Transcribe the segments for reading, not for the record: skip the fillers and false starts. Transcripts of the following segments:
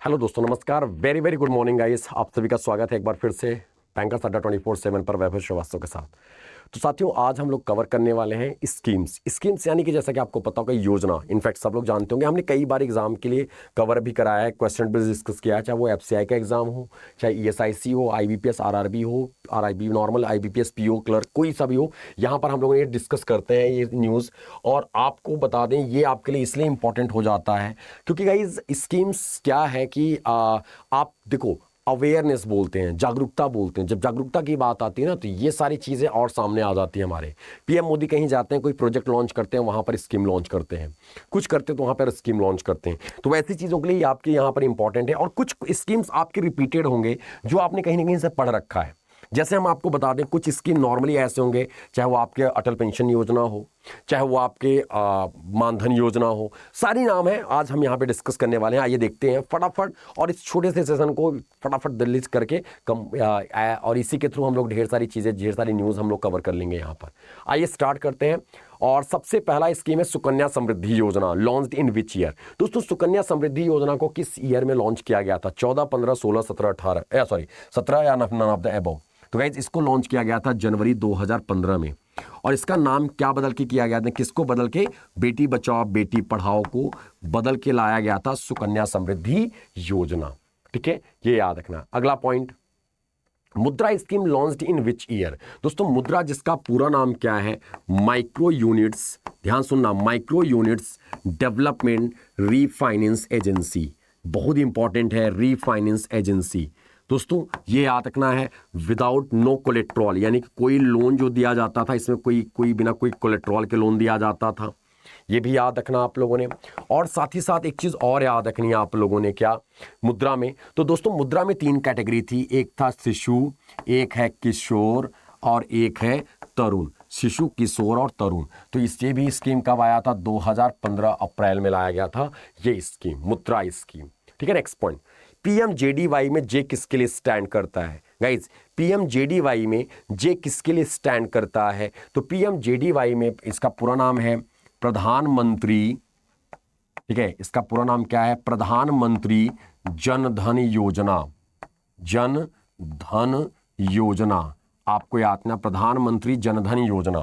Hello दोस्तों, नमस्कार। Very very good morning guys. आप सभी का स्वागत है एक बार फिर से बैंकर्स अड्डा 24/7 पर वैभव श्रीवास्तव के साथ। तो साथियों, आज हम लोग कवर करने वाले हैं स्कीम्स यानी कि जैसा कि आपको पता होगा योजना। इनफैक्ट सब लोग जानते होंगे, हमने कई बार एग्जाम के लिए कवर भी कराया है, क्वेश्चन भी डिस्कस किया है, चाहे वो एफसीआई का एग्जाम हो, चाहे ईएसआईसी हो, आईबीपीएस आरआरबी हो, RIB normal, IBPS PO clerk, कोई सा भी हो। यहाँ पर हम लोग ये डिस्कस करते हैं ये न्यूज़। और आपको बता दें, ये आपके लिए इसलिए इंपॉर्टेंट हो जाता है क्योंकि गाइज स्कीम्स क्या है कि आप देखो, अवेयरनेस बोलते हैं, जागरूकता बोलते हैं। जब जागरूकता की बात आती है ना, तो ये सारी चीज़ें और सामने आ जाती है हमारे। पीएम मोदी कहीं जाते हैं, कोई प्रोजेक्ट लॉन्च करते हैं, वहाँ पर स्कीम लॉन्च करते हैं, कुछ करते हैं तो वहाँ पर स्कीम लॉन्च करते हैं। तो वैसी चीज़ों के लिए आपके यहाँ पर इंपॉर्टेंट है। और कुछ स्कीम्स आपके रिपीटेड होंगे जो आपने कहीं ना कहीं से पढ़ रखा है। जैसे हम आपको बता दें, कुछ स्कीम नॉर्मली ऐसे होंगे, चाहे वो आपके अटल पेंशन योजना हो, चाहे वो आपके मानधन योजना हो, सारी नाम है। आज हम यहाँ पे डिस्कस करने वाले हैं। आइए देखते हैं फटाफट, और इस छोटे से सेशन को फटाफट दिल्ली करके और इसी के थ्रू हम लोग ढेर सारी चीज़ें, ढेर सारी न्यूज़ हम लोग कवर कर लेंगे यहाँ पर। आइए स्टार्ट करते हैं। और सबसे पहला स्कीम है सुकन्या समृद्धि योजना। Launched in which year? दोस्तों, सुकन्या समृद्धि योजना को किस ईयर में लॉन्च किया गया था? 14, 15, 16, 17, 18, सॉरी 17 या नन ऑफ द अबव। तो गाइज, इसको लॉन्च किया गया था जनवरी 2015 में। और इसका नाम क्या बदल के किया गया था? किसको बदल के? बेटी बचाओ बेटी पढ़ाओ को बदल के लाया गया था सुकन्या समृद्धि योजना। ठीक है, ये याद रखना। अगला पॉइंट, मुद्रा scheme launched in which year? दोस्तों, मुद्रा जिसका पूरा नाम क्या है? माइक्रो यूनिट्स, ध्यान सुनना, micro units development refinance agency. बहुत इंपॉर्टेंट है, रीफाइनेंस एजेंसी। दोस्तों, ये याद रखना है, विदाउट नो कोलेट्रॉल, यानी कि कोई लोन जो दिया जाता था, इसमें कोई बिना कोई कोलेट्रॉल के लोन दिया जाता था। ये भी याद रखना आप लोगों ने। और साथ ही साथ एक चीज और याद रखनी है आप लोगों ने, क्या? मुद्रा में, तो दोस्तों मुद्रा में 3 कैटेगरी थी। एक था शिशु, एक है किशोर, और एक है तरुण। शिशु, किशोर और तरुण। तो इससे भी स्कीम कब आया था? 2015 अप्रैल में लाया गया था ये स्कीम, मुद्रा स्कीम। ठीक है, नेक्स्ट पॉइंट, पीएमजेडीवाई में जे किसके लिए स्टैंड करता है? गाइज, पीएमजेडीवाई में जे किसके लिए स्टैंड करता है? तो पीएमजेडीवाई में इसका पूरा नाम है प्रधानमंत्री, ठीक है, इसका पूरा नाम क्या है? प्रधानमंत्री जन धन योजना। जन धन योजना आपको याद रखना, प्रधानमंत्री जन धन योजना।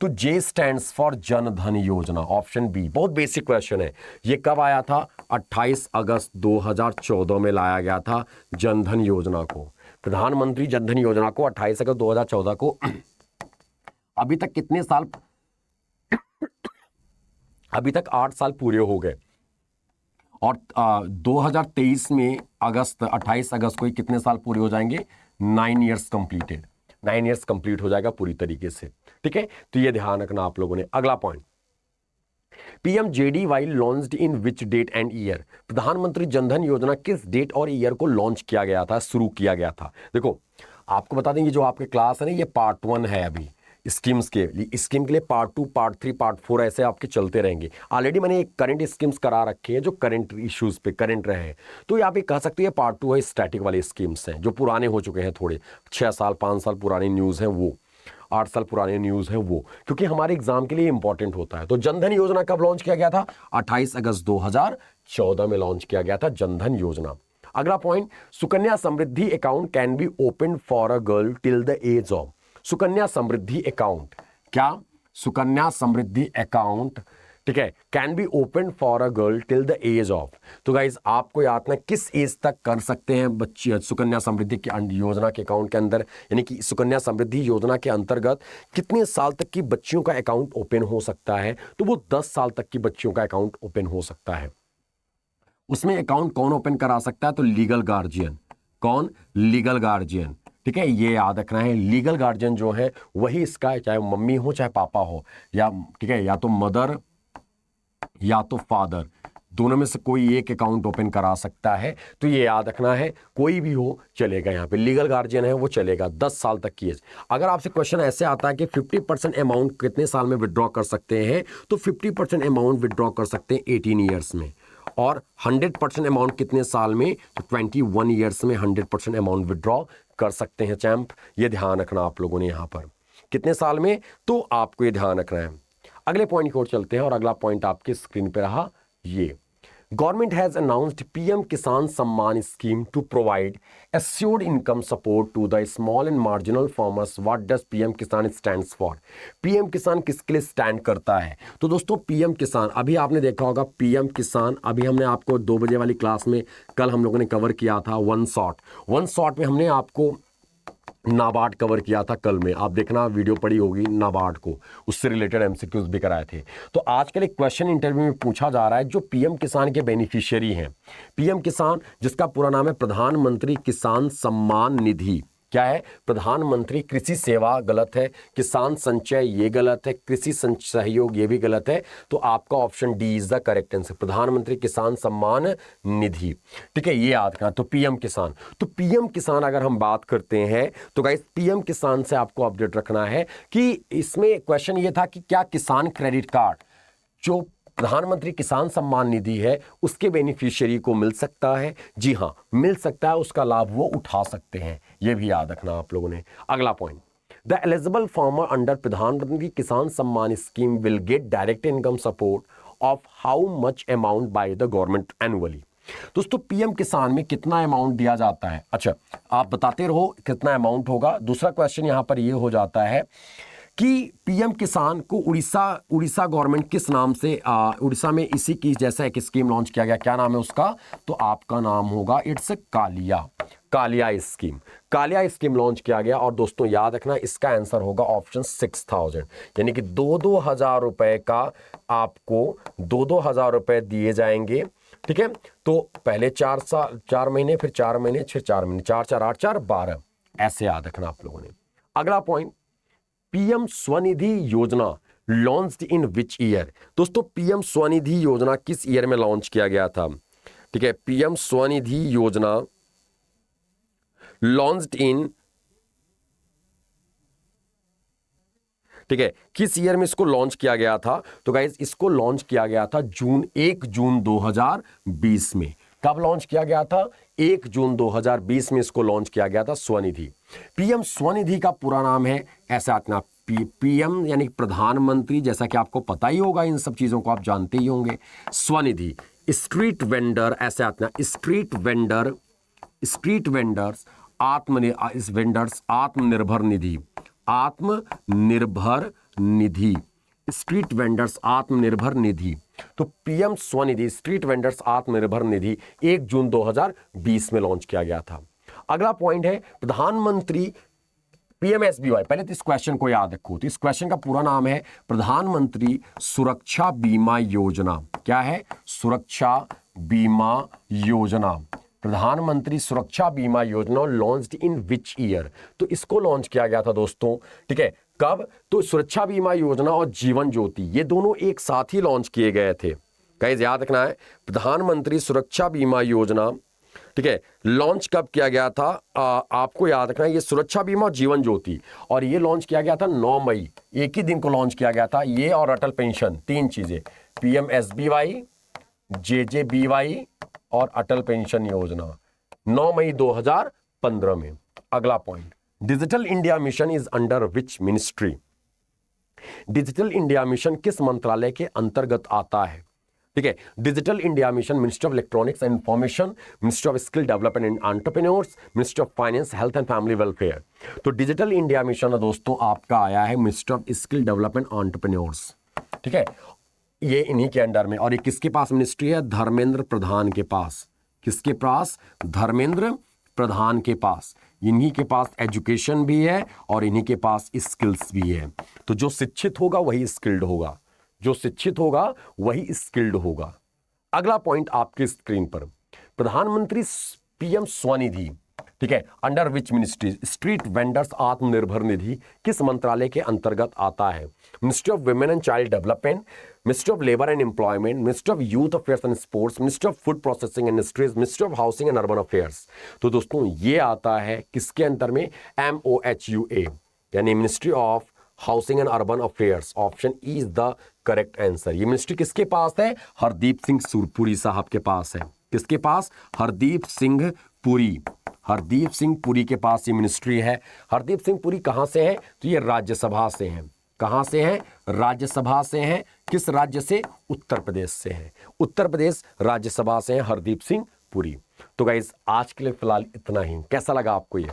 तो जे स्टैंड्स फॉर जन धन योजना, ऑप्शन बी। बहुत बेसिक क्वेश्चन है। ये कब आया था? 28 अगस्त 2014 में लाया गया था जन धन योजना को। प्रधानमंत्री जन धन योजना को 28 अगस्त 2014 को। अभी तक कितने साल? अभी तक 8 साल पूरे हो गए। और 2023 में 28 अगस्त को कितने साल पूरे हो जाएंगे? 9 ईयर्स कंप्लीटेड। 9 ईयर्स कंप्लीट हो जाएगा पूरी तरीके से। ठीक है, तो ये ध्यान रखना आप लोगों ने। अगला point, PMJDY launched in which date and year? Pradhan Mantri Jan Dhan योजना किस डेट और ईयर को लॉन्च किया गया था, शुरू किया गया था? देखो, आपको बता दें, ये जो आपके क्लास है ना, ये पार्ट 1 है अभी स्कीम्स के। स्कीम के लिए पार्ट 2, पार्ट 3, पार्ट 4 ऐसे आपके चलते रहेंगे। ऑलरेडी मैंने एक करंट स्कीम्स करा रखे हैं जो करंट इश्यूज पे करंट रहे हैं। तो ये आप ये कह सकते हैं पार्ट 2 है, स्टैटिक वाले स्कीम्स हैं जो पुराने हो चुके हैं, थोड़े 6 साल 5 साल पुरानी न्यूज़ हैं वो, 8 साल पुराने न्यूज़ है वो, क्योंकि हमारे एग्जाम के लिए इंपॉर्टेंट होता है। तो जनधन योजना कब लॉन्च किया गया था? 28 अगस्त 2014 में लॉन्च किया गया था जनधन योजना। अगला point, Sukanya Samriddhi account can be open for a girl till the age of? Sukanya Samriddhi account, क्या? सुकन्या समृद्धि अकाउंट, ठीक है, can be open for a girl till the age of? तो गाइज, आपको याद ना, किस एज तक कर सकते हैं बच्चे सुकन्या समृद्धि की योजना के अकाउंट के अंदर, यानी कि सुकन्या समृद्धि योजना के अंतर्गत कितने साल तक की बच्चियों का अकाउंट ओपन हो सकता है? तो वो 10 साल तक की बच्चियों का अकाउंट ओपन हो सकता है। उसमें अकाउंट कौन ओपन करा सकता है? तो लीगल गार्जियन। कौन? Legal guardian. ठीक है, ये याद रखना है, लीगल गार्जियन जो है वही इसका, चाहे मम्मी हो चाहे पापा हो, या ठीक है, या तो मदर या तो फादर, दोनों में से कोई एक अकाउंट ओपन करा सकता है। तो ये याद रखना है, कोई भी हो चलेगा। यहाँ पे लीगल गार्जियन है वो चलेगा 10 साल तक की एज। अगर आपसे क्वेश्चन ऐसे आता है कि 50% अमाउंट कितने साल में विड्रॉ कर सकते हैं, तो 50% अमाउंट विड्रॉ कर सकते हैं 18 ईयर्स में। और 100% अमाउंट कितने साल में? तो 21 ईयर्स में 100% अमाउंट विड्रॉ कर सकते हैं चैंप। ये ध्यान रखना आप लोगों ने यहाँ पर, कितने साल में, तो आपको ये ध्यान रखना है। अगले पॉइंट की ओर चलते हैं, और अगला पॉइंट आपकी स्क्रीन पे रहा ये, Government has announced PM Kisan Samman scheme to provide assured income support to the small and marginal farmers. What does PM Kisan stands for? PM Kisan किसके लिए स्टैंड करता है? तो दोस्तों PM किसान, अभी आपने देखा होगा PM किसान, अभी हमने आपको 2 बजे वाली क्लास में कल हम लोगों ने कवर किया था वन शॉट में हमने आपको नाबार्ड कवर किया था कल में, आप देखना वीडियो पड़ी होगी नाबार्ड को, उससे रिलेटेड एमसीक्यूज भी कराए थे। तो आजकल एक क्वेश्चन इंटरव्यू में पूछा जा रहा है, जो पीएम किसान के बेनिफिशियरी हैं, पीएम किसान जिसका पूरा नाम है प्रधानमंत्री किसान सम्मान निधि, क्या है? प्रधानमंत्री कृषि सेवा गलत है, किसान संचय ये गलत है, कृषि सहयोग ये भी गलत है, तो आपका option D is the correct answer, प्रधानमंत्री किसान सम्मान निधि। ठीक है, ये याद रखना। तो पीएम किसान, तो पीएम किसान अगर हम बात करते हैं तो गाइस पीएम किसान से आपको अपडेट रखना है कि इसमें क्वेश्चन ये था कि क्या किसान क्रेडिट कार्ड जो प्रधानमंत्री किसान सम्मान निधि है उसके बेनिफिशियरी को मिल सकता है? जी हाँ, मिल सकता है, उसका लाभ वो उठा सकते हैं, ये भी याद रखना आप लोगों ने। अगला point, the eligible farmer under प्रधानमंत्री किसान सम्मान scheme will get direct income support of how much amount by the government annually. दोस्तों पीएम किसान में कितना अमाउंट दिया जाता है? अच्छा, आप बताते रहो कितना अमाउंट होगा। दूसरा क्वेश्चन यहां पर ये हो जाता है कि पीएम किसान को उड़ीसा गवर्नमेंट किस नाम से, उड़ीसा में इसी की जैसा एक स्कीम लॉन्च किया गया, क्या नाम है उसका? तो आपका नाम होगा इट्स कालिया स्कीम लॉन्च किया गया। और दोस्तों याद रखना इसका आंसर होगा ऑप्शन 6000, यानी कि 2,000 रुपए का आपको 2,000 रुपए दिए जाएंगे। ठीक है, तो पहले 4 महीने, फिर 4 महीने, फिर 4 महीने, 4 4 8 4 12, ऐसे याद रखना आप लोगों ने। अगला पॉइंट, पीएम स्वनिधि योजना लॉन्च्ड इन विच ईयर? दोस्तों पीएम स्वनिधि योजना किस ईयर में लॉन्च किया गया था? ठीक है, पीएम स्वनिधि योजना लॉन्च्ड इन, ठीक है, किस ईयर में इसको लॉन्च किया गया था? तो गाइस इसको लॉन्च किया गया था 1 जून 2020 में। कब लॉन्च किया गया था? 1 जून 2020 में इसको लॉन्च किया गया था स्वनिधि। पीएम स्वनिधि का पूरा नाम है, ऐसा आतना पीएम यानी प्रधानमंत्री, जैसा कि आपको पता ही होगा, इन सब चीजों को आप जानते ही होंगे। स्वनिधि, स्ट्रीट वेंडर, ऐसे आतना street vendors Atmanirbhar Nidhi, street vendors Atmanirbhar Nidhi. तो PM Svanidhi street vendors Atmanirbhar Nidhi 1 जून 2020 में लॉन्च किया गया था। अगला पॉइंट है प्रधानमंत्री पीएमएसबीवाई। पहले तो इस क्वेश्चन को याद रखो, तो इस क्वेश्चन का पूरा नाम है प्रधानमंत्री सुरक्षा बीमा योजना। क्या है? सुरक्षा बीमा योजना। प्रधानमंत्री सुरक्षा बीमा योजना लॉन्च्ड इन विच ईयर? तो इसको लॉन्च किया गया था दोस्तों, ठीक है, कब? तो सुरक्षा बीमा योजना और जीवन ज्योति ये दोनों एक साथ ही लॉन्च किए गए थे। गाइस याद रखना है, प्रधानमंत्री सुरक्षा बीमा योजना, ठीक है, लॉन्च कब किया गया था? आपको याद रखना है, ये सुरक्षा बीमा और जीवन ज्योति, और ये लॉन्च किया गया था 9 मई, एक ही दिन को लॉन्च किया गया था। ये और अटल पेंशन, 3 चीजें, पीएमएसबीवाई, जेजेबीवाई और अटल पेंशन योजना, 9 मई 2015 में। अगला point, digital India mission is under which ministry? Digital India mission किस मंत्रालय के अंतर्गत आता है? ठीक है, digital India mission ministry of electronics and information, ministry of skill development and entrepreneurs, ministry of finance, health and family welfare. तो digital India mission दोस्तों आपका आया है ministry of skill development entrepreneurs. ठीक है, ये इन्हीं के अंडर में, और ये किसके पास मिनिस्ट्री है? धर्मेंद्र प्रधान के पास। किसके पास? धर्मेंद्र प्रधान के पास। इन्हीं के पास एजुकेशन भी है और इन्हीं के पास स्किल्स भी है। तो जो शिक्षित होगा वही स्किल्ड होगा, जो शिक्षित होगा वही स्किल्ड होगा। अगला पॉइंट आपके स्क्रीन पर, प्रधानमंत्री पीएम स्वनिधि, ठीक है, under which ministry? Street vendors Atmanirbhar Nidhi किस मंत्रालय के अंतर्गत आता है? Ministry of women and child development, ministry of labour and employment, ministry of youth affairs and sports, ministry of food processing industries, ministry of housing and urban affairs. तो दोस्तों ये आता है किसके अंदर में? MOHUA, यानी ministry of housing and urban affairs. Option E is the correct answer. ये मिनिस्ट्री किसके पास है? हरदीप सिंह पुरी साहब के पास है। किसके पास? हरदीप सिंह पुरी। हरदीप सिंह पुरी के पास ये मिनिस्ट्री है। हरदीप सिंह पुरी कहां से हैं? तो ये राज्यसभा से हैं। कहाँ से हैं? राज्यसभा से हैं। किस राज्य से? उत्तर प्रदेश से हैं। उत्तर प्रदेश राज्यसभा से हैं हरदीप सिंह पुरी। तो गाइस आज के लिए फिलहाल इतना ही। कैसा लगा आपको ये?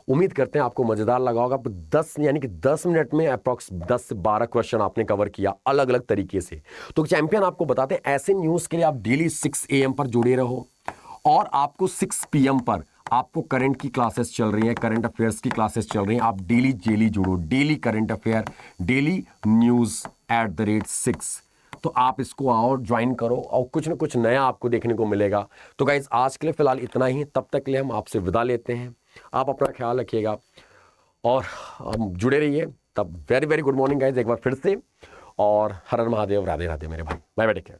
उम्मीद करते हैं आपको मजेदार लगा होगा। 10 यानी कि 10 मिनट में अप्रॉक्स 10 से 12 क्वेश्चन आपने कवर किया अलग अलग तरीके से। तो चैंपियन आपको बताते हैं ऐसे न्यूज़ के लिए आप डेली 6 AM पर जुड़े रहो और आपको 6 PM पर आपको करंट की क्लासेस चल रही हैं, करंट अफेयर्स की क्लासेस चल रही हैं। आप डेली जुड़ो, daily current affair, daily news @6। तो आप इसको आओ ज्वाइन करो और कुछ ना कुछ नया आपको देखने को मिलेगा। तो गाइज आज के लिए फिलहाल इतना ही। तब तक के लिए हम आपसे विदा लेते हैं। आप अपना ख्याल रखिएगा और हम जुड़े रहिए। तब very very good morning guys एक बार फिर से, और हर हर महादेव, राधे राधे मेरे भाई। Bye bye, take care.